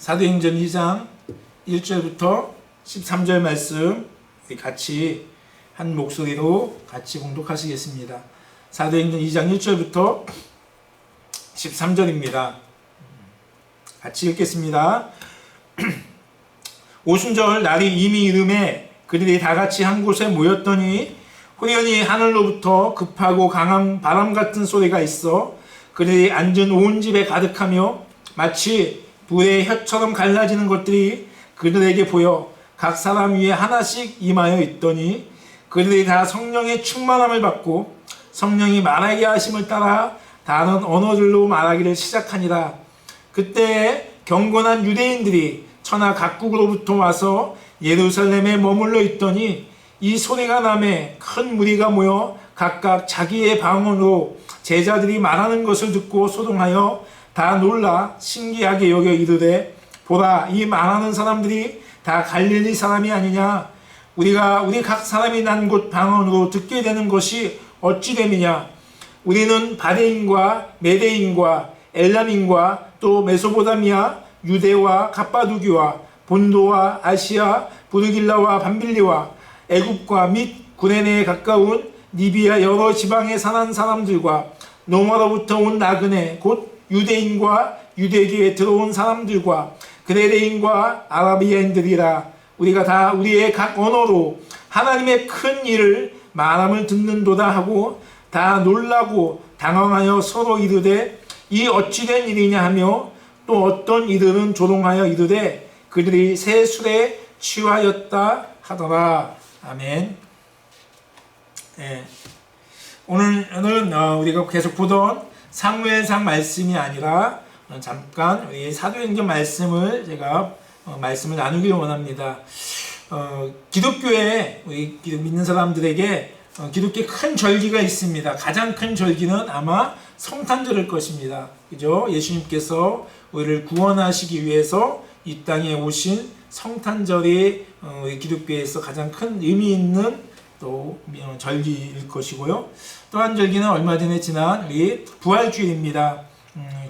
사도행전 2장 1절부터 13절 말씀 같이 한 목소리로 같이 봉독하시겠습니다. 사도행전 2장 1절부터 13절입니다. 같이 읽겠습니다. 오순절 날이 이미 이름에 그들이 다 같이 한 곳에 모였더니 호련히 하늘로부터 급하고 강한 바람 같은 소리가 있어 그들이 앉은 온 집에 가득하며 마치 불의 혀처럼 갈라지는 것들이 그들에게 보여 각 사람 위에 하나씩 임하여 있더니 그들이 다 성령의 충만함을 받고 성령이 말하게 하심을 따라 다른 언어들로 말하기를 시작하니라. 그때 경건한 유대인들이 천하 각국으로부터 와서 예루살렘에 머물러 있더니 이 소리가 나매 큰 무리가 모여 각각 자기의 방언으로 제자들이 말하는 것을 듣고 소동하여 다 놀라 신기하게 여겨 이르되 보라, 이 말하는 사람들이 다 갈릴리 사람이 아니냐? 우리가 우리 각 사람이 난 곳 방언으로 듣게 되는 것이 어찌 됨이냐? 우리는 바데인과 메데인과 엘람인과 또 메소포타미아, 유대와 갑바두기와 본도와 아시아, 부르길라와 밤빌리와 애굽과 및 구레네에 가까운 리비아 여러 지방에 사는 사람들과 로마로부터 온 나그네 곧 유대인과 유대교에 들어온 사람들과 그레레인과 아라비아인들이라. 우리가 다 우리의 각 언어로 하나님의 큰 일을 말함을 듣는도다 하고 다 놀라고 당황하여 서로 이르되 이 어찌된 일이냐 하며 또 어떤 이들은 조롱하여 이르되 그들이 새 술에 취하였다 하더라. 아멘. 네. 오늘은 우리가 계속 보던 사무엘상 말씀이 아니라 잠깐 우리 사도행전 말씀을 제가 말씀을 나누기를 원합니다. 기독교에 우리 믿는 사람들에게 기독교에 큰 절기가 있습니다. 가장 큰 절기는 아마 성탄절일 것입니다. 그죠? 예수님께서 우리를 구원하시기 위해서 이 땅에 오신 성탄절이 우리 기독교에서 가장 큰 의미 있는 또 절기일 것이고요. 또 한 절기는 얼마 전에 지난 우리 부활주일입니다.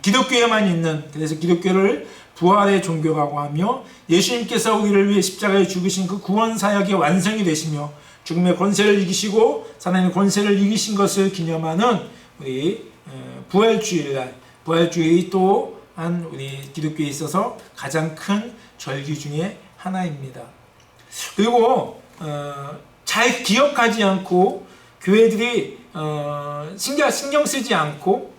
기독교에만 있는, 그래서 기독교를 부활의 종교라고 하며 예수님께서 우리를 위해 십자가에 죽으신 그 구원 사역의 완성이 되시며 죽음의 권세를 이기시고 살아있는 권세를 이기신 것을 기념하는 우리 부활주일날, 부활주일이 또한 우리 기독교에 있어서 가장 큰 절기 중에 하나입니다. 그리고 잘 기억하지 않고 교회들이 신경 쓰지 않고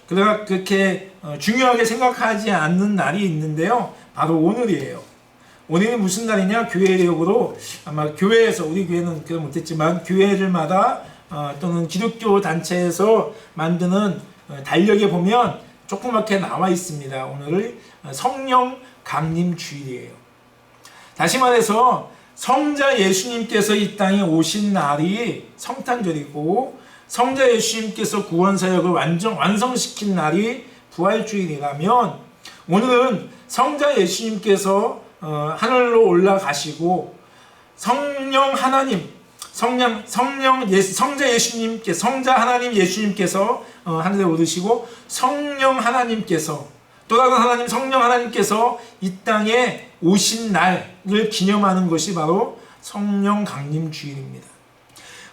그렇게 중요하게 생각하지 않는 날이 있는데요. 바로 오늘이에요. 오늘이 무슨 날이냐? 교회력으로 아마 교회에서, 우리 교회는 그걸 못했지만 교회들마다 또는 기독교 단체에서 만드는 달력에 보면 조그맣게 나와 있습니다. 오늘을 성령 강림 주일이에요. 다시 말해서 성자 예수님께서 이 땅에 오신 날이 성탄절이고 성자 예수님께서 구원사역을 완성시킨 날이 부활주일이라면 오늘은 성자 예수님께서 하늘로 올라가시고 성령 하나님, 성자 예수님께서, 성자 하나님 예수님께서 하늘에 오르시고 성령 하나님께서, 또 다른 하나님 성령 하나님께서 이 땅에 오신 날을 기념하는 것이 바로 성령 강림 주일입니다.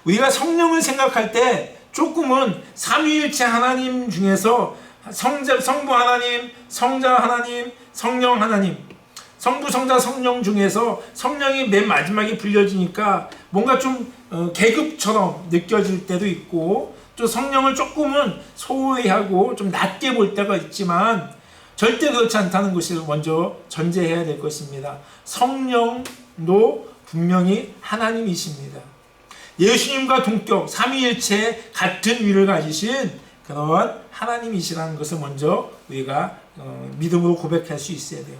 우리가 성령을 생각할 때 조금은 삼위일체 하나님 중에서 성부 하나님, 성자 하나님, 성령 하나님, 성부, 성자, 성령 중에서 성령이 맨 마지막에 불려지니까 뭔가 좀 계급처럼 느껴질 때도 있고 또 성령을 조금은 소홀히 하고 좀 낮게 볼 때가 있지만 절대 그렇지 않다는 것을 먼저 전제해야 될 것입니다. 성령도 분명히 하나님이십니다. 예수님과 동격, 삼위일체 같은 위를 가지신 그런 하나님이시라는 것을 먼저 우리가 믿음으로 고백할 수 있어야 돼요.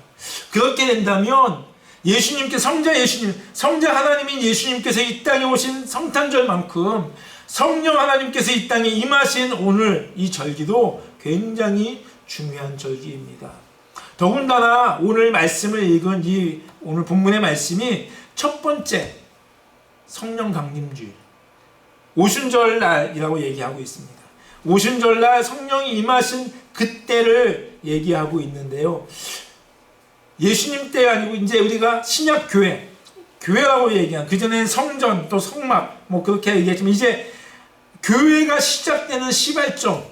그렇게 된다면 예수님께 성자 하나님인 예수님께서 이 땅에 오신 성탄절만큼 성령 하나님께서 이 땅에 임하신 오늘 이 절기도 굉장히 중요한 절기입니다. 더군다나 오늘 말씀을 읽은 이 오늘 본문의 말씀이 첫 번째 성령 강림주일, 오순절날이라고 얘기하고 있습니다. 오순절날 성령이 임하신 그때를 얘기하고 있는데요. 예수님 때 아니고 이제 우리가 신약 교회라고 얘기한, 그전엔 성전 또 성막 뭐 그렇게 얘기했지만 이제 교회가 시작되는 시발점,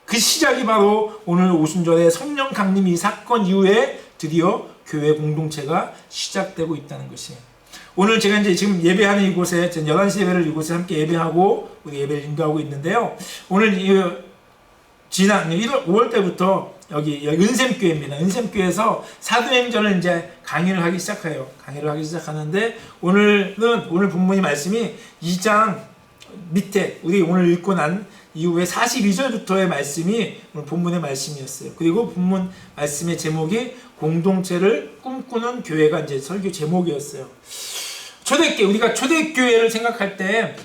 그 시작이 바로 오늘 오순절의 성령 강림 이 사건 이후에 드디어 교회 공동체가 시작되고 있다는 것이에요. 오늘 제가 이제 지금 예배하는 이곳에 11시 예배를 이곳에 함께 예배하고 우리 예배를 인도하고 있는데요. 오늘 지난 5월 때부터 여기 은샘교회입니다. 은샘교회에서 사도행전을 이제 강의를 하기 시작해요. 강의를 하기 시작하는데 오늘 본문의 말씀이 2장 밑에 우리 오늘 읽고 난 이후에 42절부터의 말씀이 오늘 본문의 말씀이었어요. 그리고 본문 말씀의 제목이 공동체를 꿈꾸는 교회가 이제 설교 제목이었어요. 초대교회, 우리가 초대교회를 생각할 때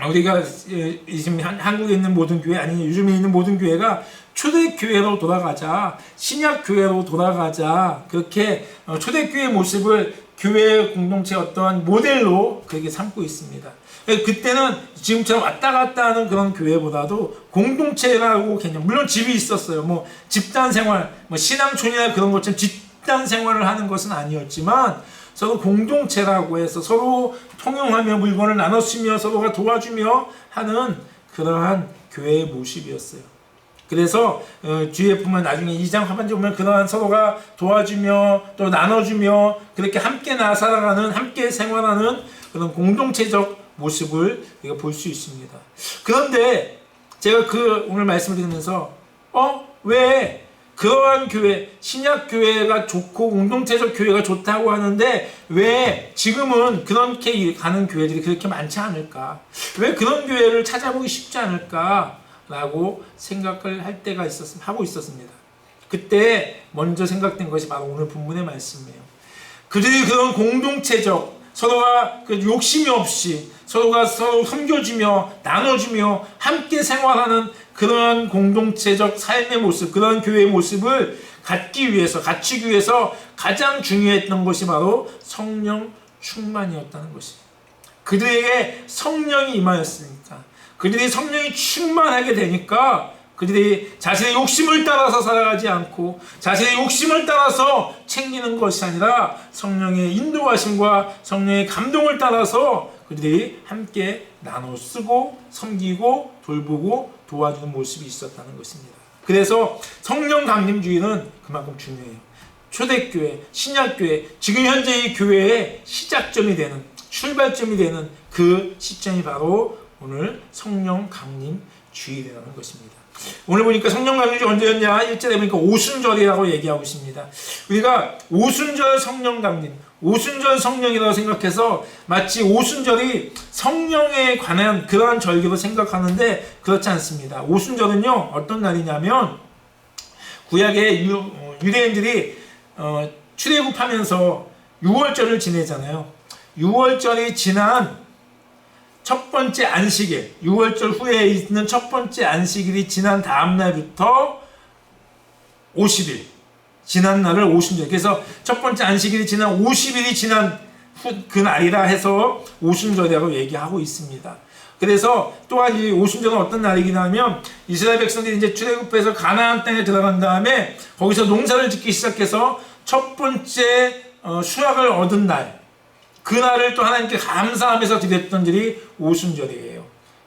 우리가 지금 한국에 있는 모든 교회, 아니 요즘에 있는 모든 교회가 초대교회로 돌아가자, 신약교회로 돌아가자, 그렇게 초대교회 모습을 교회 공동체 어떠한 모델로 그렇게 삼고 있습니다. 그때는 지금처럼 왔다 갔다 하는 그런 교회보다도 공동체라고 개념, 물론 집이 있었어요. 뭐 집단 생활, 뭐 신앙촌이나 그런 것처럼 집단 생활을 하는 것은 아니었지만 서로 공동체라고 해서 서로 통용하며 물건을 나눠 쓰며 서로가 도와주며 하는 그러한 교회의 모습이었어요. 그래서 뒤에 보면 나중에 2장 하반절 보면 그러한 서로가 도와주며 또 나눠주며 그렇게 함께 살아가는, 함께 생활하는 그런 공동체적 모습을 우리가 볼 수 있습니다. 그런데 제가 오늘 말씀을 드리면서 왜 그러한 교회, 신약교회가 좋고 공동체적 교회가 좋다고 하는데 왜 지금은 그렇게 가는 교회들이 그렇게 많지 않을까? 왜 그런 교회를 찾아보기 쉽지 않을까? 라고 생각을 할 때가 하고 있었습니다. 그때 먼저 생각된 것이 바로 오늘 본문의 말씀이에요. 그들이 그런 공동체적, 서로가 욕심이 없이 서로가 서로 섬겨주며 나눠주며 함께 생활하는 그런 공동체적 삶의 모습, 그런 교회의 모습을 갖추기 위해서 가장 중요했던 것이 바로 성령 충만이었다는 것입니다. 그들에게 성령이 임하였으니까, 그들이 성령이 충만하게 되니까 그들이 자신의 욕심을 따라서 살아가지 않고 자신의 욕심을 따라서 챙기는 것이 아니라 성령의 인도하심과 성령의 감동을 따라서 그들이 함께 나눠 쓰고 섬기고 돌보고 도와주는 모습이 있었다는 것입니다. 그래서 성령 강림주의는 그만큼 중요해요. 초대교회, 신약교회, 지금 현재 이 교회의 시작점이 되는, 출발점이 되는 그 시점이 바로 오늘 성령 강림주의라는 것입니다. 오늘 보니까 성령 강림주의 언제였냐? 1절에 보니까 오순절이라고 얘기하고 있습니다. 우리가 오순절 성령 강림, 오순절 성령이라고 생각해서 마치 오순절이 성령에 관한 그러한 절기로 생각하는데 그렇지 않습니다. 오순절은요, 어떤 날이냐면 구약의 유대인들이 출애굽하면서 6월절을 지내잖아요. 6월절이 지난 첫 번째 안식일, 6월절 후에 있는 첫 번째 안식일이 지난 다음 날부터 50일, 지난 날을 오순절. 그래서 첫 번째 안식일이 지난 50일이 지난 그 날이라 해서 오순절이라고 얘기하고 있습니다. 그래서 또한 이 오순절은 어떤 날이냐면 이스라엘 백성들이 이제 출애굽해서 가나안 땅에 들어간 다음에 거기서 농사를 짓기 시작해서 첫 번째 수확을 얻은 날, 그날을 또 하나님께 감사하면서 드렸던 절이 오순절이에요.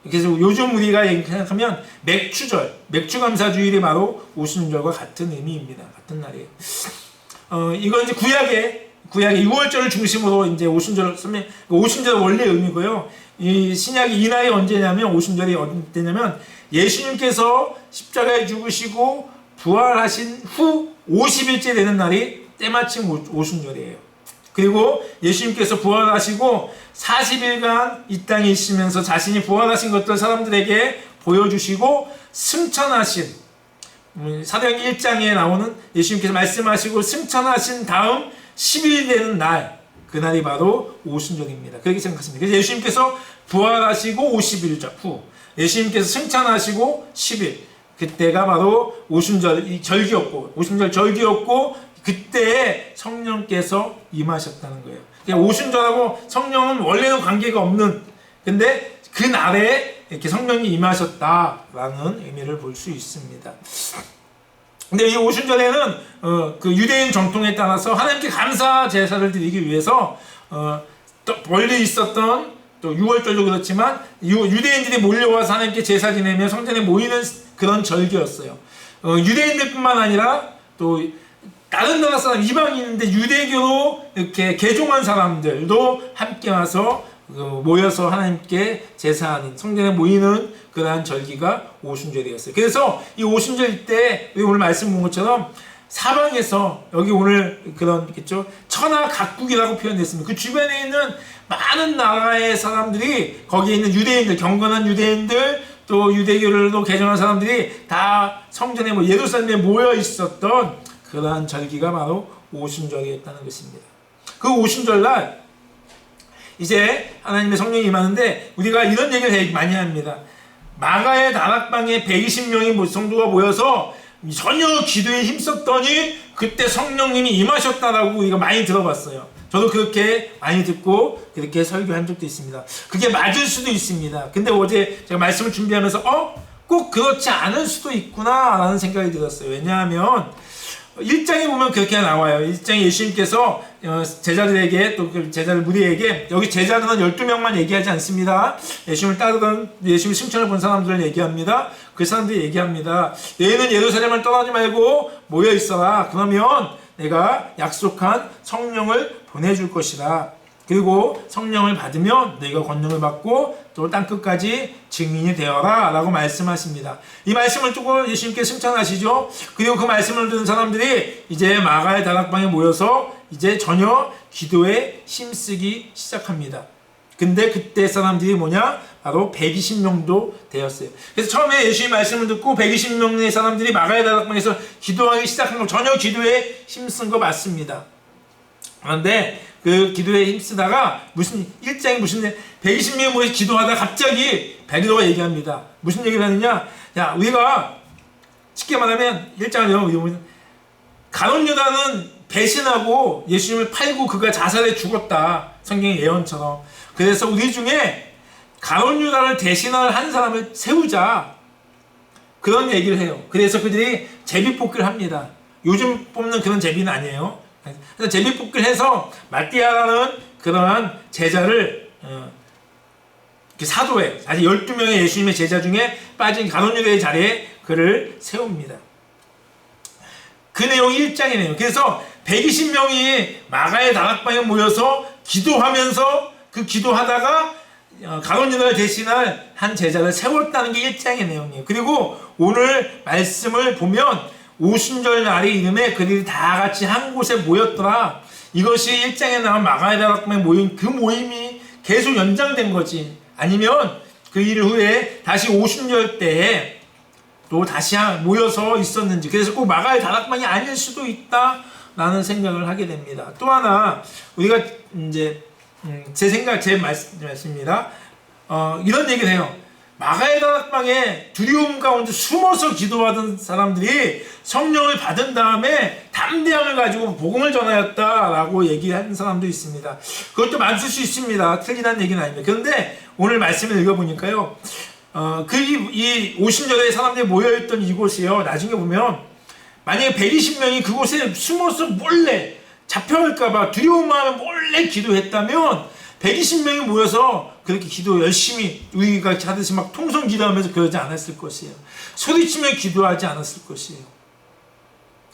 그래서 요즘 우리가 생각하면 맥주절, 맥주감사주일이 바로 오순절과 같은 의미입니다. 같은 날이에요. 이건 이제 구약의 6월절을 중심으로 이제 오순절을 쓰면, 오순절은 원래 의미고요. 이 신약이 이 날이 언제냐면, 오순절이 언제냐면 예수님께서 십자가에 죽으시고 부활하신 후 50일째 되는 날이 때마침 오순절이에요. 그리고 예수님께서 부활하시고 40일간 이 땅에 있으면서 자신이 부활하신 것들 사람들에게 보여주시고 승천하신, 사도행전 1장에 나오는 예수님께서 말씀하시고 승천하신 다음 10일 되는 날, 그날이 바로 오순절입니다. 그렇게 생각하십니다. 그래서 예수님께서 부활하시고 50일 후, 예수님께서 승천하시고 10일, 그때가 바로 오순절 절기였고, 오순절 절기였고, 그때에 성령께서 임하셨다는 거예요. 그러니까 오순절하고 성령은 원래는 관계가 없는, 근데 그 날에 이렇게 성령이 임하셨다라는 의미를 볼 수 있습니다. 근데 이 오순절에는 그 유대인 정통에 따라서 하나님께 감사 제사를 드리기 위해서 또 멀리 있었던 또 6월절도 그렇지만 유대인들이 몰려와서 하나님께 제사 지내며 성전에 모이는 그런 절기였어요. 유대인들뿐만 아니라 또 다른 나라 사람 이방인인데 유대교로 이렇게 개종한 사람들도 함께 와서 모여서 하나님께 제사하는 성전에 모이는 그러한 절기가 오순절이었어요. 그래서 이 오순절 때 오늘 말씀 본 것처럼 사방에서 여기 오늘 그런 있겠죠 천하 각국이라고 표현됐습니다. 그 주변에 있는 많은 나라의 사람들이 거기에 있는 유대인들 경건한 유대인들 또 유대교를 개종한 사람들이 다 성전에 예루살렘에 모여 있었던 그러한 절기가 바로 오순절이었다는 것입니다. 그 오순절날 이제 하나님의 성령이 임하는데 우리가 이런 얘기를 많이 합니다. 마가의 다락방에 120명의 성도가 모여서 전혀 기도에 힘썼더니 그때 성령님이 임하셨다라고 우리가 많이 들어봤어요. 저도 그렇게 많이 듣고 그렇게 설교한 적도 있습니다. 그게 맞을 수도 있습니다. 근데 어제 제가 말씀을 준비하면서 꼭 그렇지 않을 수도 있구나 라는 생각이 들었어요. 왜냐하면 1장에 보면 그렇게 나와요. 1장에 예수님께서 제자들에게 또 제자들 무리에게 여기 제자들은 12명만 얘기하지 않습니다. 예수님을 따르던 예수님 승천을 본 사람들을 얘기합니다. 그 사람들이 얘기합니다. 너희는 예루살렘을 떠나지 말고 모여 있어라. 그러면 내가 약속한 성령을 보내줄 것이다. 그리고 성령을 받으면 너희가 권능을 받고 또 땅끝까지 증인이 되어라 라고 말씀하십니다. 이 말씀을 두고 예수님께 승천하시죠. 그리고 그 말씀을 듣는 사람들이 이제 마가의 다락방에 모여서 이제 전혀 기도에 힘쓰기 시작합니다. 근데 그때 사람들이 뭐냐? 바로 120명도 되었어요. 그래서 처음에 예수님 말씀을 듣고 120명의 사람들이 마가의 다락방에서 기도하기 시작한 거 전혀 기도에 힘쓴 거 맞습니다. 그런데 그 기도에 힘쓰다가 무슨 120명이 모여서 기도하다 갑자기 베드로가 얘기합니다. 무슨 얘기를 하느냐? 야, 우리가 쉽게 말하면 1장을 가룟 유다는 배신하고 예수님을 팔고 그가 자살해 죽었다. 성경의 예언처럼. 그래서 우리 중에 가룟 유다를 대신할 한 사람을 세우자. 그런 얘기를 해요. 그래서 그들이 제비뽑기를 합니다. 요즘 뽑는 그런 제비는 아니에요. 그래서 제비뽑기를 해서 마띠아라는 그러한 제자를 사도에 아직 12명의 예수님의 제자 중에 빠진 가룟 유다의 자리에 그를 세웁니다. 그 내용이 1장이네요. 그래서 120명이 마가의 다락방에 모여서 기도하면서 그 기도하다가 가룟 유다를 대신할 한 제자를 세웠다는 게 1장의 내용이에요. 그리고 오늘 말씀을 보면 오순절 날이 이름에 그들이 다 같이 한 곳에 모였더라. 이것이 1장에 나온 마가의 다락방에 모인 그 모임이 계속 연장된 거지. 아니면 그 일 후에 다시 오순절 때에 또 다시 모여서 있었는지. 그래서 꼭 마가의 다락방이 아닐 수도 있다라는 생각을 하게 됩니다. 또 하나 우리가 이제 제 말씀입니다. 이런 얘기를 해요. 마가의 다락방에 두려움 가운데 숨어서 기도하던 사람들이 성령을 받은 다음에 담대함을 가지고 복음을 전하였다라고 얘기하는 사람도 있습니다. 그것도 맞을 수 있습니다. 틀리다는 얘기는 아닙니다. 그런데 오늘 말씀을 읽어보니까요. 이 오순절에 사람들이 모여있던 이곳이요. 나중에 보면 만약에 120명이 그곳에 숨어서 몰래 잡혀갈까봐 두려운 마음에 몰래 기도했다면 120명이 모여서 그렇게 기도 열심히 우리가 하듯이 막 통성 기도하면서 그러지 않았을 것이에요. 소리치며 기도하지 않았을 것이에요.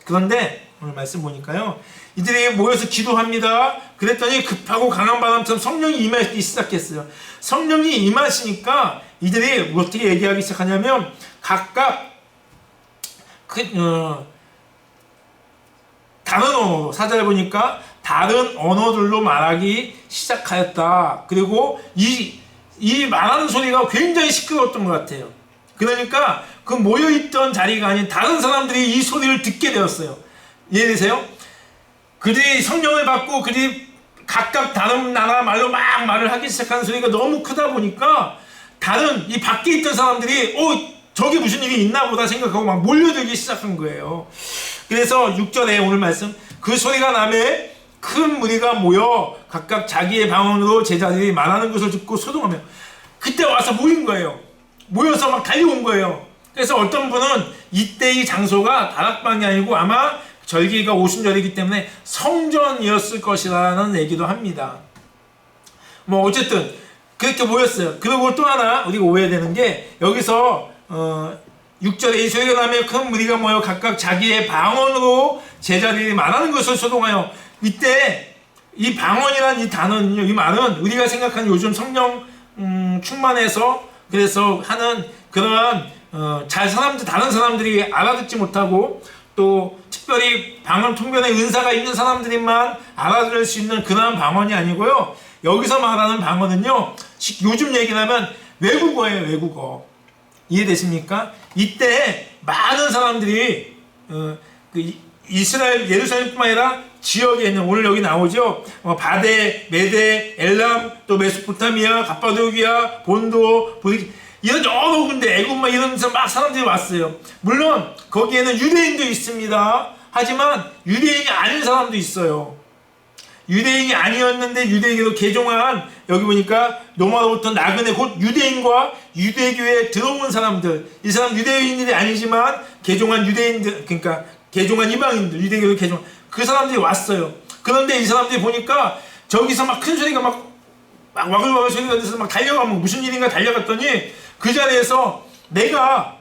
그런데 오늘 말씀 보니까요. 이들이 모여서 기도합니다. 그랬더니 급하고 강한 바람처럼 성령이 임하기 시작했어요. 성령이 임하시니까 이들이 어떻게 얘기하기 시작하냐면 각각 다른 언어로 사절에 보니까 다른 언어들로 말하기 시작하였다. 그리고 이 말하는 소리가 굉장히 시끄러웠던 것 같아요. 그러니까 그 모여있던 자리가 아닌 다른 사람들이 이 소리를 듣게 되었어요. 이해되세요? 그들이 성령을 받고 그들이 각각 다른 나라 말로 막 말을 하기 시작하는 소리가 너무 크다 보니까 다른 이 밖에 있던 사람들이 저게 무슨 일이 있나 보다 생각하고 막 몰려들기 시작한 거예요. 그래서 6절에 오늘 말씀 그 소리가 나매 큰 무리가 모여 각각 자기의 방언으로 제자들이 말하는 것을 듣고 소동하며 그때 와서 모인 거예요. 모여서 막 달려온 거예요. 그래서 어떤 분은 이때 이 장소가 다락방이 아니고 아마 절기가 오순절이기 때문에 성전이었을 것이라는 얘기도 합니다. 뭐 어쨌든 그렇게 모였어요. 그리고 또 하나 우리가 오해되는 게 여기서 6절에 이 소리가 큰 무리가 모여 각각 자기의 방언으로 제자들이 말하는 것을 소동하여, 이때 이 방언이라는 이 단어는요, 이 말은 우리가 생각하는 요즘 성령 충만해서 그래서 하는 그러한 다른 사람들이 알아듣지 못하고 또 특별히 방언 통변의 은사가 있는 사람들만 알아들을 수 있는 그러한 방언이 아니고요. 여기서 말하는 방언은요, 요즘 얘기를 하면 외국어예요. 외국어. 이해되십니까? 이때 많은 사람들이 이스라엘 예루살렘뿐만 아니라 지역에 있는, 오늘 여기 나오죠, 바데, 메데, 엘람, 또 메소포타미아, 갑바도기아, 본도, 이런 여러 군데, 애굽 이런 데서 막 사람들이 왔어요. 물론 거기에는 유대인도 있습니다. 하지만 유대인이 아닌 사람도 있어요. 유대인이 아니었는데 유대교로 개종한, 여기 보니까 로마로부터 나그네 곧 유대인과 유대교에 들어온 사람들, 이 사람 유대인들이 아니지만 개종한 유대인들, 그러니까 개종한 이방인들, 유대교로 개종, 그 사람들이 왔어요. 그런데 이 사람들이 보니까 저기서 막 큰 소리가 막 와글와글 소리가 나서 막 달려가면 무슨 일인가 달려갔더니 그 자리에서 내가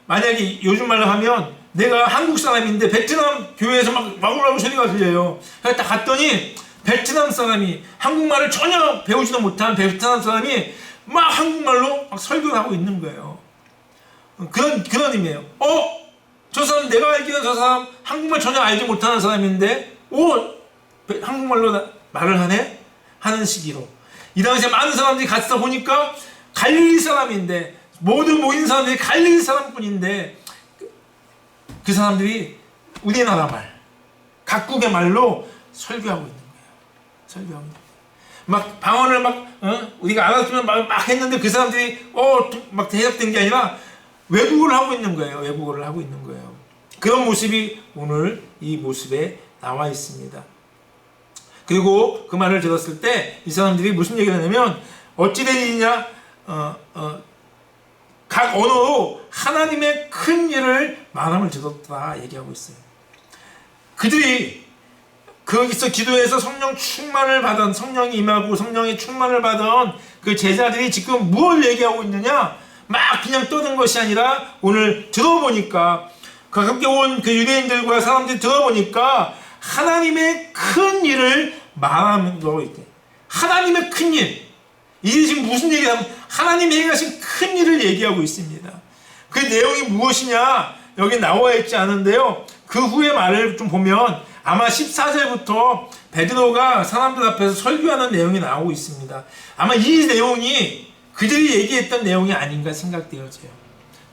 만약에 요즘 말로 하면 내가 한국 사람인데 베트남 교회에서 막 와글와글 소리가 들려요. 그래서 딱 갔더니 베트남 사람이, 한국말을 전혀 배우지도 못한 베트남 사람이 막 한국말로 막 설교를 하고 있는 거예요. 그런 의미예요. 저 사람, 내가 알기로는 저 사람 한국말 전혀 알지 못하는 사람인데 한국말로 말을 하네? 하는 시기로. 이 당시에 많은 사람들이 같이 보니까 갈릴리 사람인데, 모두 모인 사람들이 갈릴리 사람뿐인데 그 사람들이 우리나라 말, 각국의 말로 설교하고 있는 거예요. 설교하고 있는 거예요. 막 방언을 우리가 알아듣으면 막 했는데 그 사람들이 막 대답된 게 아니라 외국어를 하고 있는 거예요. 외국어를 하고 있는 거예요. 그런 모습이 오늘 이 모습에 나와 있습니다. 그리고 그 말을 들었을 때 이 사람들이 무슨 얘기를 하냐면, 어찌 된 일이냐, 각 언어로 하나님의 큰 일을 말함을 들었다 얘기하고 있어요. 그들이 거기서 기도해서 성령 충만을 받은, 성령이 임하고 성령의 충만을 받은 그 제자들이 지금 무엇을 얘기하고 있느냐, 막 그냥 떠든 것이 아니라 오늘 들어보니까, 가깝게 온 그 유대인들과 사람들이 들어보니까 하나님의 큰 일을 말하고 있대. 하나님의 큰 일. 이게 지금 무슨 얘기냐면 하나님이 행하신 큰 일을 얘기하고 있습니다. 그 내용이 무엇이냐, 여기 나와 있지 않은데요. 그 후의 말을 좀 보면 아마 14절부터 베드로가 사람들 앞에서 설교하는 내용이 나오고 있습니다. 아마 이 내용이 그들이 얘기했던 내용이 아닌가 생각되어져요.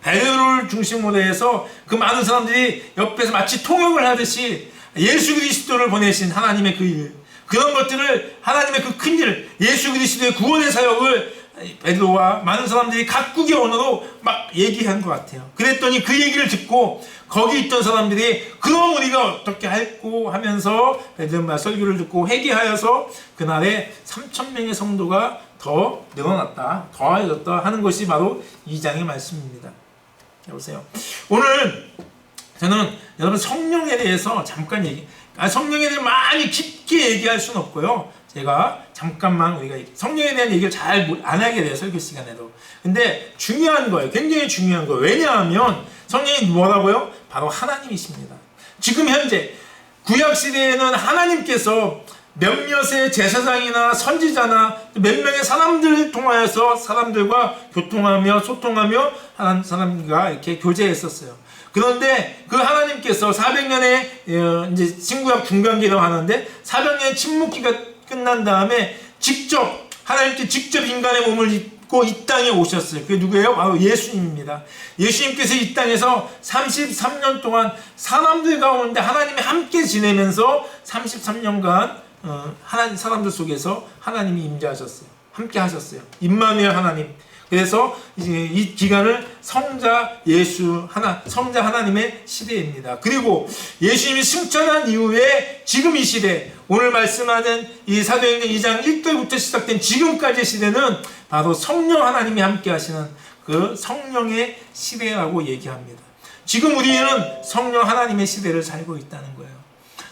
베드로를 중심으로 해서 그 많은 사람들이 옆에서 마치 통역을 하듯이 예수 그리스도를 보내신 하나님의 그 일, 그런 것들을, 하나님의 그 큰 일, 예수 그리스도의 구원의 사역을 베드로와 많은 사람들이 각국의 언어로 막 얘기한 것 같아요. 그랬더니 그 얘기를 듣고 거기 있던 사람들이 그럼 우리가 어떻게 할고 하면서 베드로의 설교를 듣고 회개하여서 그날에 3,000명의 성도가 더 늘어났다, 더해졌다 하는 것이 바로 2장의 말씀입니다. 여보세요. 오늘 저는 여러분 성령에 대해서 잠깐 성령에 대해 많이 깊게 얘기할 수는 없고요. 제가 잠깐만 우리가 성령에 대한 얘기를 잘 안 하게 돼요, 설교 시간에도. 근데 중요한 거예요. 굉장히 중요한 거예요. 왜냐하면 성령이 뭐라고요? 바로 하나님이십니다. 지금 현재 구약시대에는 하나님께서 몇몇의 제사장이나 선지자나 몇 명의 사람들을 통하여서 사람들과 교통하며 소통하며 하나님 사람과 이렇게 교제했었어요. 그런데 그 하나님께서 400년의 이제 신구약 중간기라고 하는데 400년의 침묵기가 끝난 다음에 하나님께 직접 인간의 몸을 입고 이 땅에 오셨어요. 그게 누구예요? 바로 예수님입니다. 예수님께서 이 땅에서 33년 동안 사람들 가운데 하나님이 함께 지내면서 33년간 사람들 속에서 하나님이 임재하셨어요. 함께 하셨어요. 임마누엘 하나님. 그래서 이 기간을 성자 하나님의 시대입니다. 그리고 예수님이 승천한 이후에 지금 이 시대, 오늘 말씀하는 이 사도행전 2장 1절부터 시작된 지금까지의 시대는 바로 성령 하나님이 함께 하시는 그 성령의 시대라고 얘기합니다. 지금 우리는 성령 하나님의 시대를 살고 있다는 거예요.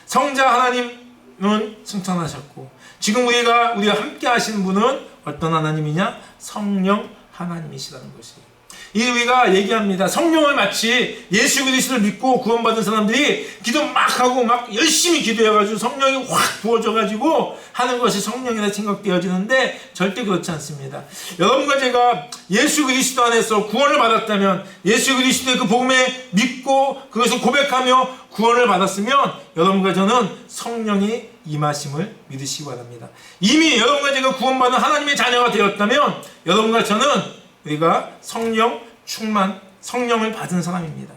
성자 하나님은 승천하셨고, 지금 우리가 함께 하시는 분은 어떤 하나님이냐? 성령 하나님이시라는 것이에요. 이 우리가 얘기합니다. 성령을 마치 예수 그리스도를 믿고 구원받은 사람들이 기도 막 하고 막 열심히 기도해가지고 성령이 확 부어져가지고 하는 것이 성령이라 생각되어지는데 절대 그렇지 않습니다. 여러분과 제가 예수 그리스도 안에서 구원을 받았다면, 예수 그리스도의 그 복음에 믿고 그것을 고백하며 구원을 받았으면 여러분과 저는 성령이 임하심을 믿으시기 바랍니다. 이미 여러분과 제가 구원받은 하나님의 자녀가 되었다면 여러분과 저는 우리가 성령 충만, 성령을 받은 사람입니다.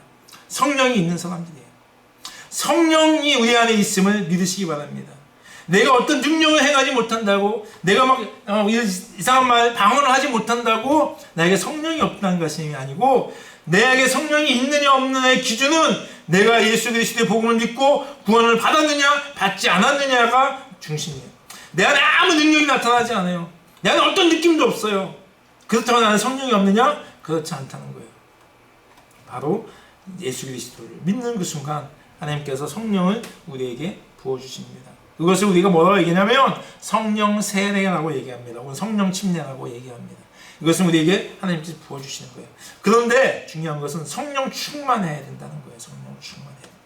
성령이 있는 사람들이에요. 성령이 우리 안에 있음을 믿으시기 바랍니다. 내가 어떤 능력을 행하지 못한다고, 내가 막 이상한 말 방언을 하지 못한다고 나에게 성령이 없다는 것이 아니고, 내게 성령이 있느냐 없느냐의 기준은 내가 예수 그리스도의 복음을 믿고 구원을 받았느냐 받지 않았느냐가 중심이에요. 내 안에 아무 능력이 나타나지 않아요. 내 안에 어떤 느낌도 없어요. 그렇다고 나는 성령이 없느냐? 그렇지 않다는 거예요. 바로 예수 그리스도를 믿는 그 순간 하나님께서 성령을 우리에게 부어주십니다. 그것을 우리가 뭐라고 얘기하냐면 성령 세례라고 얘기합니다. 혹은 성령 침례라고 얘기합니다. 이것은 우리에게 하나님께서 부어주시는 거예요. 그런데 중요한 것은 성령 충만해야 된다는 거예요. 성령 충만해야 된다.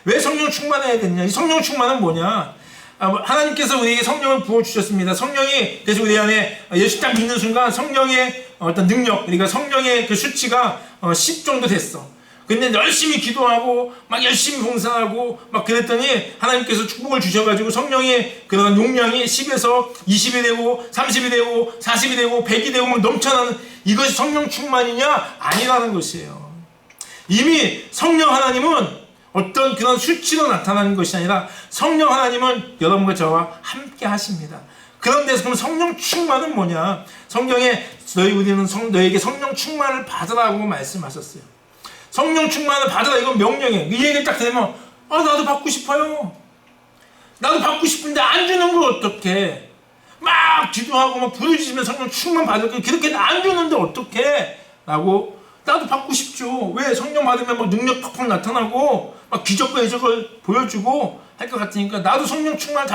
왜 성령 충만해야 되느냐? 이 성령 충만은 뭐냐? 하나님께서 우리에게 성령을 부어주셨습니다. 성령이, 그래서 우리 안에 예수 딱 믿는 순간 성령의 어떤 능력, 그러니까 성령의 그 수치가 10 정도 됐어. 근데 열심히 기도하고 막 열심히 봉사하고 막 그랬더니 하나님께서 축복을 주셔가지고 성령의 그런 용량이 10에서 20이 되고 30이 되고 40이 되고 100이 되고 막 넘쳐나는, 이것이 성령 충만이냐? 아니라는 것이에요. 이미 성령 하나님은 어떤 그런 수치로 나타나는 것이 아니라 성령 하나님은 여러분과 저와 함께 하십니다. 그런데 그럼 성령 충만은 뭐냐? 성경에 우리는 너에게 성령 충만을 받으라고 말씀하셨어요. 성령 충만을 받으라, 이건 명령이에요. 이 얘기 딱 들으면 나도 받고 싶어요. 나도 받고 싶은데 안 주는 걸 어떡해? 막 기도하고 막 부르짖으면 성령 충만 받을 거 그렇게 안 주는데 어떡해? 라고 나도 받고 싶죠. 왜? 성령 받으면 막 능력 팍팍 나타나고 막 기적과 이적을 보여주고 할 것 같으니까 나도 성령 충만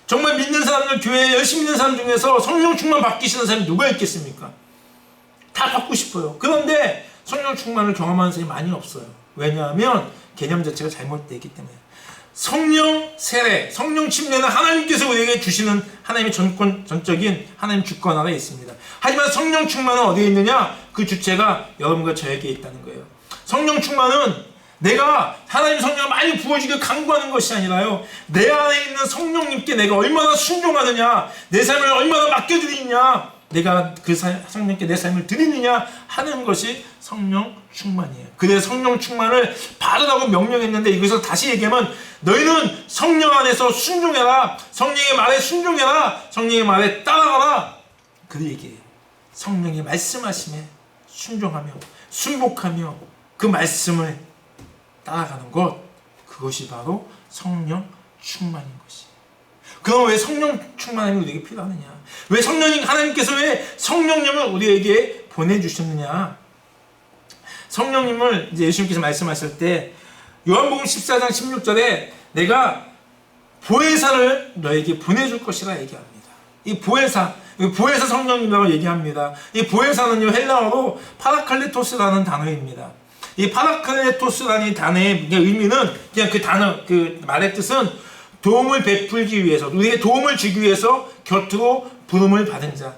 정말 믿는 사람들, 교회에 열심히 있는 사람 중에서 성령 충만 받기 싫은 사람이 누가 있겠습니까? 다 받고 싶어요. 그런데 성령 충만을 경험하는 사람이 많이 없어요. 왜냐하면 개념 자체가 잘못되어 있기 때문에. 성령 세례, 성령 침례는 하나님께서 우리에게 주시는 하나님의 전적인 하나님 주권하에 있습니다. 하지만 성령 충만은 어디에 있느냐? 그 주체가 여러분과 저에게 있다는 거예요. 성령 충만은 내가 하나님 성령을 많이 부어주길 강구하는 것이 아니라요, 내 안에 있는 성령님께 내가 얼마나 순종하느냐, 내 삶을 얼마나 맡겨드리느냐, 내가 그 성령께 내 삶을 드리느냐 하는 것이 성령 충만이에요. 그래서 성령 충만을 받으라고 명령했는데, 이것을 다시 얘기하면 너희는 성령 안에서 순종해라, 성령의 말에 순종해라, 성령의 말에 따라가라, 그 얘기예요. 성령의 말씀하심에 순종하며 순복하며 그 말씀을 따라가는 것, 그것이 바로 성령 충만인 것이에요. 그럼 왜 성령 충만함이 우리에게 필요하느냐? 왜 하나님께서 왜 성령님을 우리에게 보내주셨느냐? 성령님을 이제 예수님께서 말씀하실 때 요한복음 14장 16절에 내가 보혜사를 너에게 보내줄 것이라 얘기합니다. 이 보혜사 성령님이라고 얘기합니다. 이 보혜사는요, 헬라어로 파라클레토스라는 단어입니다. 이 파라클레토스라는 단어의 의미는 그냥 그 단어, 그 말의 뜻은 도움을 베풀기 위해서, 우리에게 도움을 주기 위해서 곁으로 부름을 받은 자.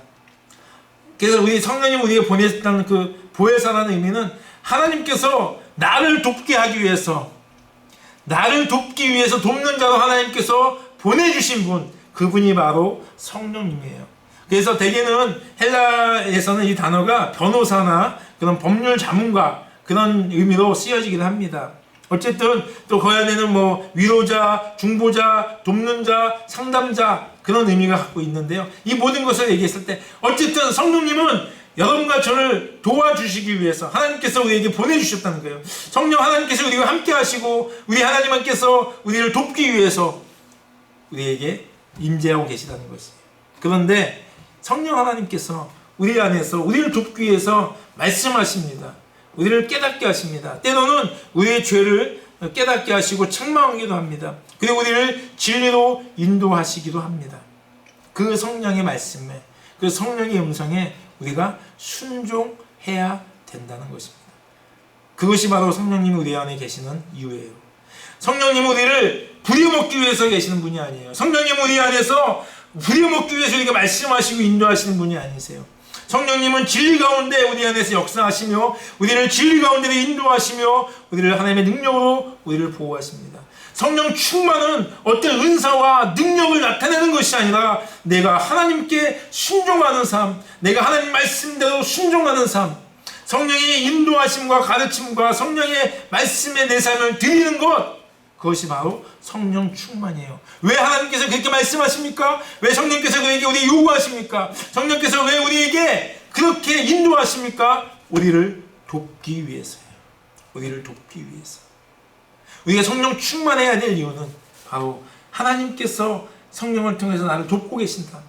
그래서 우리 성령님 우리에게 보냈다는 그 보혜사라는 의미는 하나님께서 나를 돕기 위해서 돕는 자로 하나님께서 보내주신 분, 그분이 바로 성령님이에요. 그래서 대개는 헬라에서는 이 단어가 변호사나 그런 법률 자문가 그런 의미로 쓰여지기도 합니다. 어쨌든 또 그 안에는 뭐 위로자, 중보자, 돕는 자, 상담자 그런 의미가 갖고 있는데요. 이 모든 것을 얘기했을 때 어쨌든 성령님은 여러분과 저를 도와주시기 위해서 하나님께서 우리에게 보내주셨다는 거예요. 성령 하나님께서 우리와 함께 하시고 우리 하나님께서 우리를 돕기 위해서 우리에게 임재하고 계시다는 것이에요. 그런데 성령 하나님께서 우리 안에서 우리를 돕기 위해서 말씀하십니다. 우리를 깨닫게 하십니다. 때로는 우리의 죄를 깨닫게 하시고 책망하기도 합니다. 그리고 우리를 진리로 인도하시기도 합니다. 그 성령의 말씀에, 그 성령의 음성에 우리가 순종해야 된다는 것입니다. 그것이 바로 성령님이 우리 안에 계시는 이유예요. 성령님은 우리를 부려먹기 위해서 계시는 분이 아니에요. 성령님은 우리 안에서 부려먹기 위해서 우리가 말씀하시고 인도하시는 분이 아니세요. 성령님은 진리 가운데 우리 안에서 역사하시며 우리를 진리 가운데 인도하시며 우리를 하나님의 능력으로 우리를 보호하십니다. 성령 충만은 어떤 은사와 능력을 나타내는 것이 아니라 내가 하나님께 순종하는 삶, 내가 하나님 말씀대로 순종하는 삶, 성령의 인도하심과 가르침과 성령의 말씀에 내 삶을 드리는 것, 그것이 바로 성령 충만이에요. 왜 하나님께서 그렇게 말씀하십니까? 왜 성령께서 그에게 우리 요구하십니까? 성령께서 왜 우리에게 그렇게 인도하십니까? 우리를 돕기 위해서예요. 우리를 돕기 위해서. 우리가 성령 충만해야 될 이유는 바로 하나님께서 성령을 통해서 나를 돕고 계신다.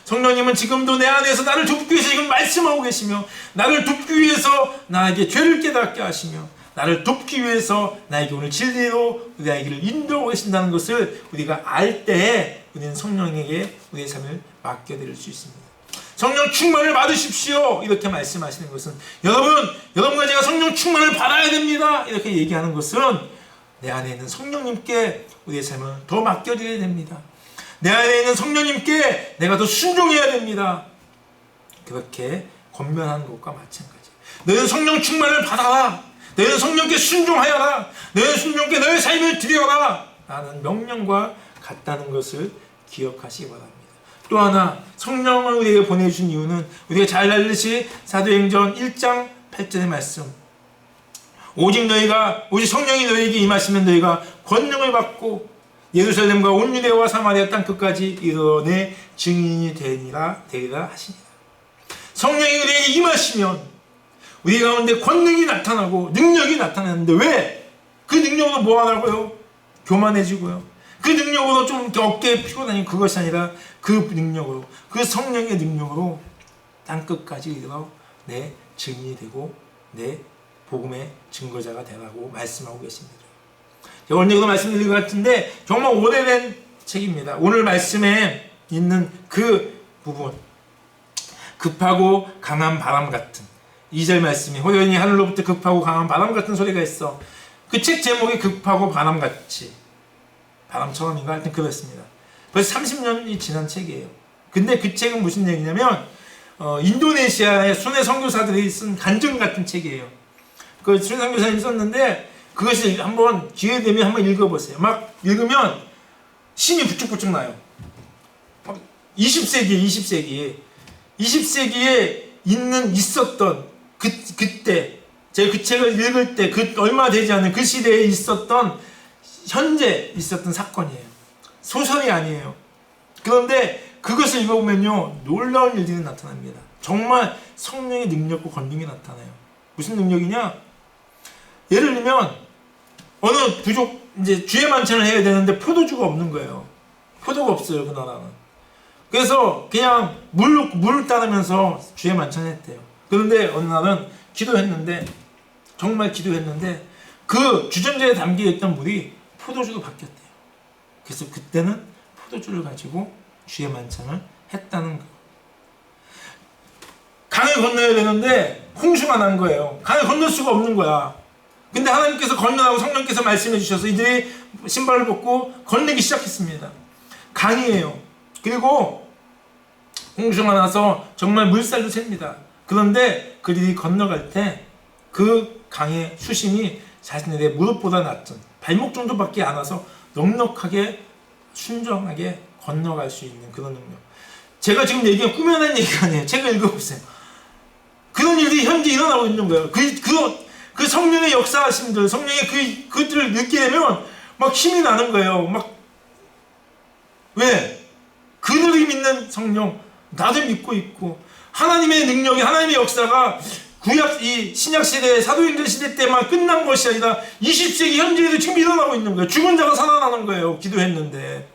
성령님은 지금도 내 안에서 나를 돕기 위해서 지금 말씀하고 계시며 나를 돕기 위해서 나에게 죄를 깨닫게 하시며 나를 돕기 위해서 나에게 오늘 진리로 우리에게 인도하고 계신다는 것을 우리가 알 때에 우리는 성령에게 우리의 삶을 맡겨드릴 수 있습니다. 성령 충만을 받으십시오. 이렇게 말씀하시는 것은 여러분과 제가 성령 충만을 받아야 됩니다. 이렇게 얘기하는 것은 내 안에 있는 성령님께 우리의 삶을 더 맡겨드려야 됩니다. 내 안에 있는 성령님께 내가 더 순종해야 됩니다. 그렇게 권면하는 것과 마찬가지예요. 너희는 성령 충만을 받아라. 너희는 성령께 순종하여라. 너희는 성령께 너의 삶을 드려라. 라는 명령과 같다는 것을 기억하시기 바랍니다. 또 하나 성령을 우리에게 보내주신 이유는 우리가 잘 알듯이 사도행전 1장 8절의 말씀, 오직 성령이 너희에게 임하시면 너희가 권능을 받고 예루살렘과 온 유대와 사마리아 땅 끝까지 이르러 내 증인이 되리라 하시니라. 성령이 우리에게 임하시면 우리 가운데 권능이 나타나고 능력이 나타나는데 왜? 그 능력으로 뭐 하라고요? 교만해지고요. 그 능력으로 좀 어깨에 피고 다니는 그것이 아니라 그 능력으로, 그 성령의 능력으로 땅 끝까지 이르러 내 증인이 되고 내 복음의 증거자가 되라고 말씀하고 계십니다. 제가 오늘 이거 말씀드린 것 같은데 정말 오래된 책입니다. 오늘 말씀에 있는 그 부분, 급하고 강한 바람 같은 2절 말씀이 호련히 하늘로부터 급하고 강한 바람 같은 소리가 있어. 그 책 제목이 급하고 바람같이, 바람처럼인가 하여튼 그렇습니다. 벌써 30년이 지난 책이에요. 근데 그 책은 무슨 얘기냐면 인도네시아의 순회 선교사들이 쓴 간증 같은 책이에요. 그 순회 선교사님이 썼는데 그것을 한번 기회 되면 한번 읽어보세요. 막 읽으면 심이 부쩍부쩍 나요. 20세기에 있었던 그때 제가 그 책을 읽을 때 얼마 되지 않은 그 시대에 있었던 현재 있었던 사건이에요. 소설이 아니에요. 그런데 그것을 읽어보면요 놀라운 일들이 나타납니다. 정말 성령의 능력과 권능이 나타나요. 무슨 능력이냐? 예를 들면 어느 부족 이제 주의 만찬을 해야 되는데 포도주가 없는 거예요. 포도가 없어요 그 나라는. 그래서 그냥 물을 따르면서 주의 만찬을 했대요. 그런데 어느 날은 정말 기도했는데 그 주전자에 담겨있던 물이 포도주로 바뀌었대요. 그래서 그때는 포도주를 가지고 주의 만찬을 했다는 거예요. 강을 건너야 되는데 홍수가 난 거예요. 강을 건널 수가 없는 거야. 근데 하나님께서 건너라고 성령께서 말씀해 주셔서 이들이 신발을 벗고 건너기 시작했습니다. 강이에요. 그리고 홍수가 나서 정말 물살도 셉니다. 그런데 그들이 건너갈 때 그 강의 수심이 자신들의 무릎보다 낮은 발목 정도밖에 안 와서 넉넉하게 순정하게 건너갈 수 있는 그런 능력. 제가 지금 얘기한 꾸며낸 얘기가 아니에요. 책을 읽어보세요. 그런 일들이 현재 일어나고 있는 거예요. 그 성령의 역사하심들, 성령의 그들을 느끼게 되면 막 힘이 나는 거예요. 막 왜? 그들이 믿는 성령, 나도 믿고 있고 하나님의 능력이, 하나님의 역사가 이 신약 시대, 사도행전 시대 때만 끝난 것이 아니라 20세기 현재에도 지금 일어나고 있는 거예요. 죽은 자가 살아나는 거예요. 기도했는데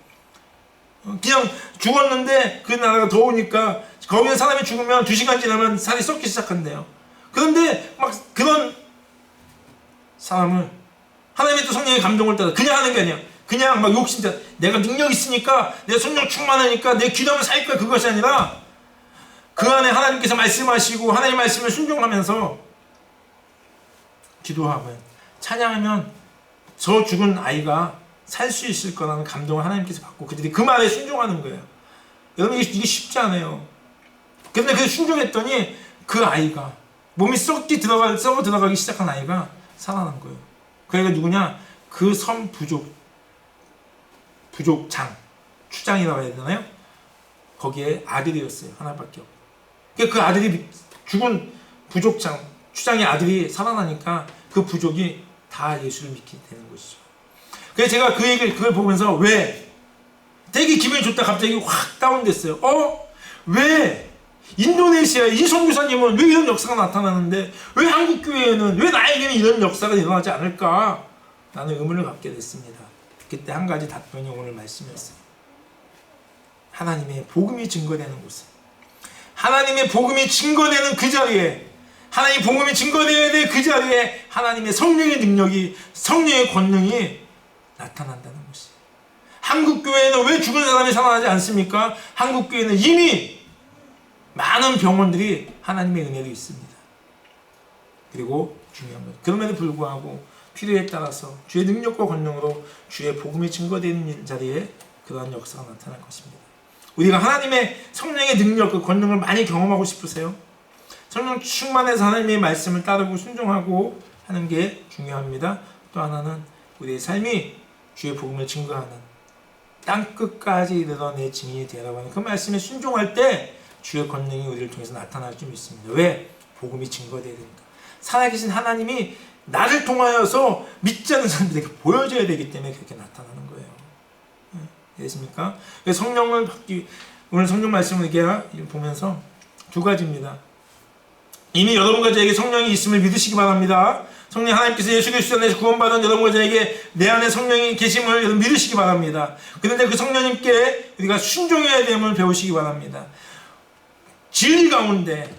그냥 죽었는데 그 나라가 더우니까 거기는 사람이 죽으면 2시간 지나면 살이 썩기 시작한대요. 그런데 막 그런 사람을 하나님의 또 성령의 감동을 따라 그냥 하는 게 아니야. 그냥 막 욕심대로 내가 능력 있으니까, 내가 성령 충만하니까 내 기도하면 살 거야, 그것이 아니라 그 안에 하나님께서 말씀하시고 하나님 말씀을 순종하면서 기도하면, 찬양하면 저 죽은 아이가 살 수 있을 거라는 감동을 하나님께서 받고 그들이 그 말에 순종하는 거예요. 여러분, 이게 쉽지 않아요. 근데 그 순종했더니 그 아이가 몸이 썩어 들어가기 시작한 아이가 살아난 거예요. 그 아이가 누구냐? 그 섬 부족장, 추장이라고 해야 되나요? 거기에 아들이었어요. 하나밖에 없고. 그 아들이, 죽은 부족장, 추장의 아들이 살아나니까 그 부족이 다 예수를 믿게 되는 것이죠. 그래서 제가 그걸 보면서 왜 되게 기분이 좋다 갑자기 확 다운됐어요. 왜 인도네시아의 이 선교사님은 왜 이런 역사가 나타나는데 왜 한국 교회에는, 왜 나에게는 이런 역사가 일어나지 않을까? 라는 의문을 갖게 됐습니다. 그때 한 가지 답변이 오늘 말씀이었어요. 하나님의 복음이 증거되는 곳에, 하나님의 복음이 증거되는 그 자리에, 하나님의 복음이 증거되어야 될 그 자리에 하나님의 성령의 능력이, 성령의 권능이 나타난다는 것이. 한국교회는 왜 죽은 사람이 살아나지 않습니까? 한국교회는 이미 많은 병원들이 하나님의 은혜로 있습니다. 그리고 중요한 것, 그럼에도 불구하고 필요에 따라서 주의 능력과 권능으로 주의 복음이 증거되는 자리에 그러한 역사가 나타날 것입니다. 우리가 하나님의 성령의 능력, 그 권능을 많이 경험하고 싶으세요? 성령 충만해서 하나님의 말씀을 따르고 순종하고 하는 게 중요합니다. 또 하나는 우리의 삶이 주의 복음을 증거하는, 땅끝까지 이르러 내 증인이 되라고 하는 그 말씀에 순종할 때 주의 권능이 우리를 통해서 나타날 줄 믿습니다. 왜? 복음이 증거되어야 되니까. 살아계신 하나님이 나를 통하여서 믿지 않는 사람들에게 보여줘야 되기 때문에 그렇게 나타나는 거예요. 되십니까? 성령을 받기, 오늘 성령 말씀을 이렇게 보면서 두 가지입니다. 이미 여러분과 저에게 성령이 있음을 믿으시기 바랍니다. 성령, 하나님께서 예수 그리스도 안에서 구원받은 여러분과 저에게 내 안에 성령이 계심을 여러분 믿으시기 바랍니다. 그런데 그 성령님께 우리가 순종해야 됨을 배우시기 바랍니다. 진리 가운데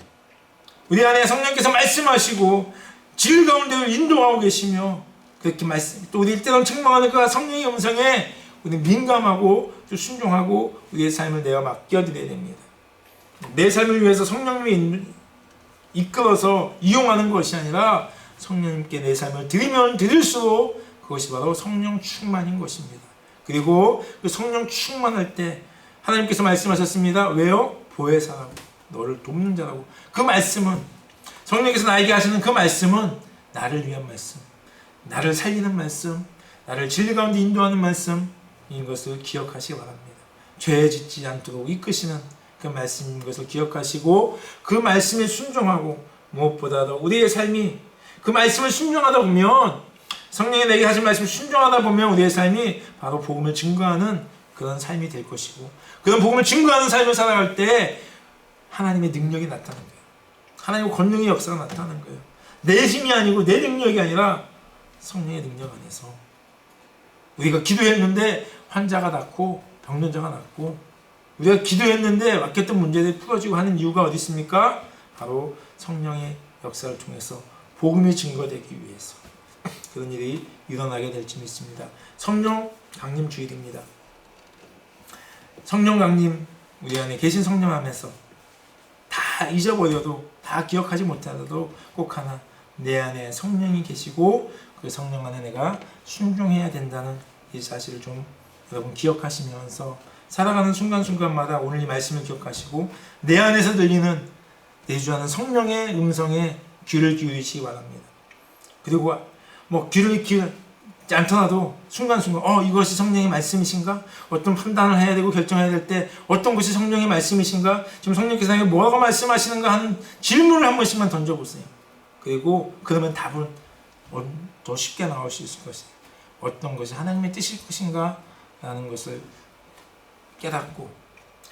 우리 안에 성령께서 말씀하시고 진리 가운데 인도하고 계시며, 그렇게 또 우리 때론 책망하는 그 성령의 음성에 우리 민감하고 또 순종하고 우리의 삶을 내가 맡겨드려야 됩니다. 내 삶을 위해서 성령님이 이끌어서 이용하는 것이 아니라 성령님께 내 삶을 드리면 드릴수록 그것이 바로 성령 충만인 것입니다. 그리고 그 성령 충만할 때 하나님께서 말씀하셨습니다. 왜요? 보혜사라고, 너를 돕는 자라고. 그 말씀은, 성령께서 나에게 하시는 그 말씀은 나를 위한 말씀, 나를 살리는 말씀, 나를 진리 가운데 인도하는 말씀인 것을 기억하시기 바랍니다. 죄 짓지 않도록 이끄시는 그 말씀인 것을 기억하시고 그 말씀에 순종하고, 무엇보다도 우리의 삶이 그 말씀을 순종하다 보면, 성령이 내게 하신 말씀을 순종하다 보면 우리의 삶이 바로 복음을 증거하는 그런 삶이 될 것이고, 그런 복음을 증거하는 삶을 살아갈 때 하나님의 능력이 나타나는 거예요. 하나님의 권능의 역사가 나타나는 거예요. 내 힘이 아니고 내 능력이 아니라 성령의 능력 안에서 우리가 기도했는데 환자가 낫고 병론자가 낫고, 우리가 기도했는데 맡겼던 문제들이 풀어지고 하는 이유가 어디 있습니까? 바로 성령의 역사를 통해서 복음이 증거되기 위해서 그런 일이 일어나게 될지 믿습니다. 성령 강림 주일입니다. 성령 강림, 우리 안에 계신 성령 안에서 다 잊어버려도, 다 기억하지 못하더라도 꼭 하나, 내 안에 성령이 계시고 그 성령 안에 내가 순종해야 된다는 이 사실을 좀 여러분 기억하시면서 살아가는 순간순간마다 오늘 이 말씀을 기억하시고 내 안에서 들리는 내주하는 성령의 음성에 귀를 기울이시기 바랍니다. 그리고 뭐 귀를 기울이지 않더라도 순간순간 이것이 성령의 말씀이신가? 어떤 판단을 해야 되고 결정해야 될 때 어떤 것이 성령의 말씀이신가? 지금 성령께서 나에게 뭐라고 말씀하시는가 하는 질문을 한 번씩만 던져보세요. 그리고 그러면 답은 더 쉽게 나올 수 있을 것이에요. 어떤 것이 하나님의 뜻일 것인가? 라는 것을 깨닫고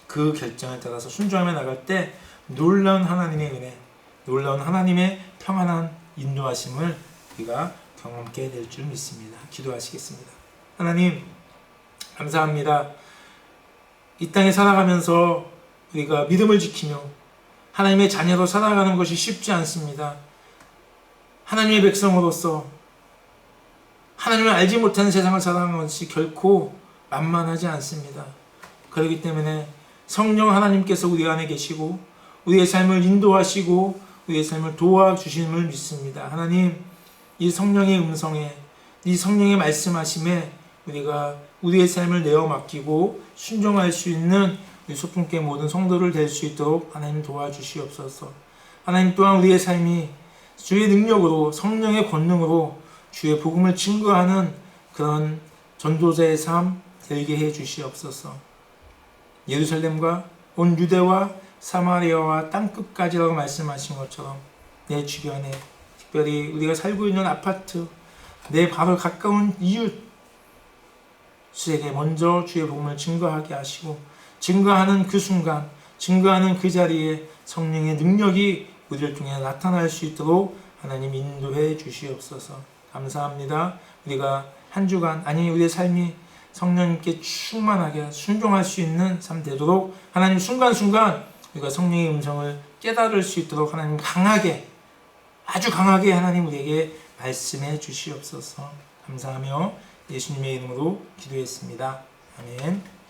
그 결정에 따라서 순종하며 나갈 때 놀라운 하나님의 은혜, 놀라운 하나님의 평안한 인도하심을 우리가 경험하게 될 줄 믿습니다. 기도하시겠습니다. 하나님, 감사합니다. 이 땅에 살아가면서 우리가 믿음을 지키며 하나님의 자녀로 살아가는 것이 쉽지 않습니다. 하나님의 백성으로서 하나님을 알지 못하는 세상을 살아가는 것이 결코 만만하지 않습니다. 그렇기 때문에 성령 하나님께서 우리 안에 계시고 우리의 삶을 인도하시고 우리의 삶을 도와주심을 믿습니다. 하나님, 이 성령의 음성에, 이 성령의 말씀하심에 우리가 우리의 삶을 내어 맡기고 순종할 수 있는 우리 소품교회 모든 성도를 될 수 있도록 하나님 도와주시옵소서. 하나님 또한 우리의 삶이 주의 능력으로, 성령의 권능으로 주의 복음을 증거하는 그런 전도자의 삶 되게 해 주시옵소서. 예루살렘과 온 유대와 사마리아와 땅끝까지라고 말씀하신 것처럼 내 주변에, 특별히 우리가 살고 있는 아파트, 내 바로 가까운 이웃에게 먼저 주의 복음을 증거하게 하시고, 증거하는 그 순간, 증거하는 그 자리에 성령의 능력이 우리를 통해 나타날 수 있도록 하나님 인도해 주시옵소서. 감사합니다. 우리가 한 주간, 아니 우리의 삶이 성령님께 충만하게 순종할 수 있는 삶 되도록 하나님 순간순간 우리가 성령의 음성을 깨달을 수 있도록 하나님 강하게, 아주 강하게 하나님 우리에게 말씀해 주시옵소서. 감사하며 예수님의 이름으로 기도했습니다. 아멘.